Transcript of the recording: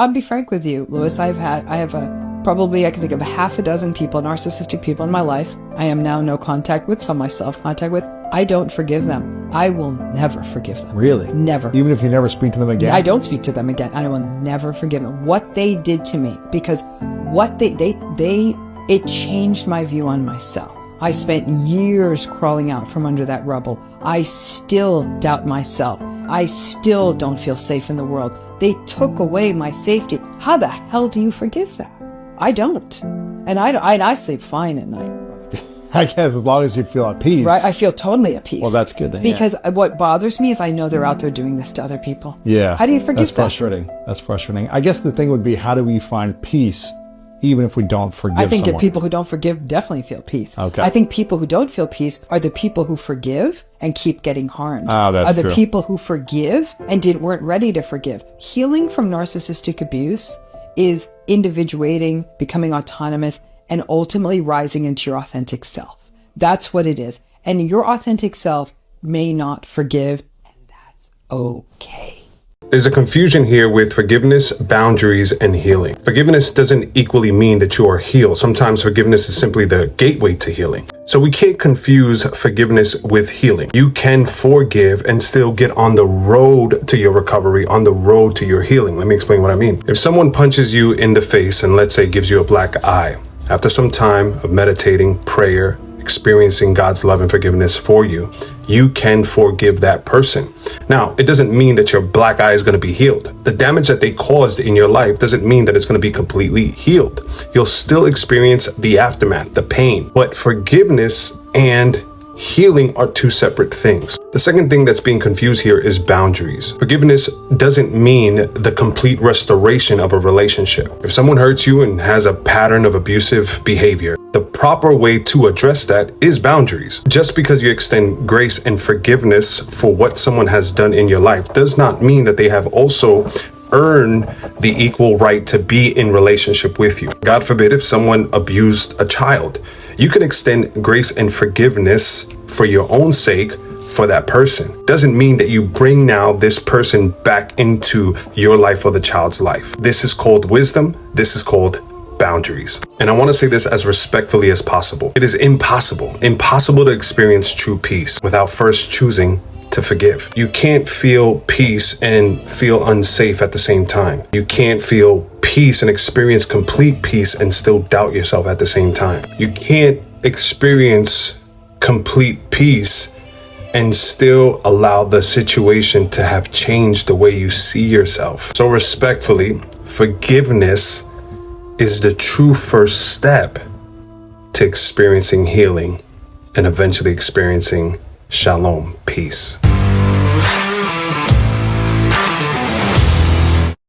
I'll be frank with you, Lewis. I have probably I can think of half a dozen people, narcissistic people in my life. I am now no contact with, some myself contact with. I don't forgive them. I will never forgive them. Really? Never. Even if you never speak to them again? I don't speak to them again. I will never forgive them. What they did to me, because what it changed my view on myself. I spent years crawling out from under that rubble. I still doubt myself. I still don't feel safe in the world. They took away my safety. How the hell do you forgive that? I don't. And I sleep fine at night. That's good. I guess as long as you feel at peace. Right, I feel totally at peace. Well, that's good then. Because what bothers me is I know they're out there doing this to other people. Yeah. How do you forgive That's that? frustrating. That's frustrating. I guess the thing would be, how do we find peace even if we don't forgive someone? I think that people who don't forgive definitely feel peace. Okay. I think people who don't feel peace are the people who forgive and keep getting harmed. That's are the true. people who forgive and weren't ready to forgive. Healing from narcissistic abuse is individuating, becoming autonomous, and ultimately rising into your authentic self. That's what it is. And your authentic self may not forgive, and that's okay. There's a confusion here with forgiveness, boundaries, and healing. Forgiveness doesn't equally mean that you are healed. Sometimes forgiveness is simply the gateway to healing. So we can't confuse forgiveness with healing. You can forgive and still get on the road to your recovery, on the road to your healing. Let me explain what I mean. If someone punches you in the face and let's say gives you a black eye, after some time of meditating, prayer, experiencing God's love and forgiveness for you, you can forgive that person. Now, it doesn't mean that your black eye is going to be healed. The damage that they caused in your life doesn't mean that it's going to be completely healed. You'll still experience the aftermath, the pain. But forgiveness and healing are two separate things. The second thing that's being confused here is boundaries. Forgiveness doesn't mean the complete restoration of a relationship. If someone hurts you and has a pattern of abusive behavior, the proper way to address that is boundaries. Just because you extend grace and forgiveness for what someone has done in your life does not mean that they have also earn the equal right to be in relationship with you. God forbid if someone abused a child, you can extend grace and forgiveness for your own sake for that person. Doesn't mean that you bring now this person back into your life or the child's life. This is called wisdom. This is called boundaries. And I want to say this as respectfully as possible. It is impossible to experience true peace without first choosing to forgive. You can't feel peace and feel unsafe at the same time. You can't feel peace and experience complete peace and still doubt yourself at the same time. You can't experience complete peace and still allow the situation to have changed the way you see yourself. So respectfully, forgiveness is the true first step to experiencing healing and eventually experiencing shalom, peace.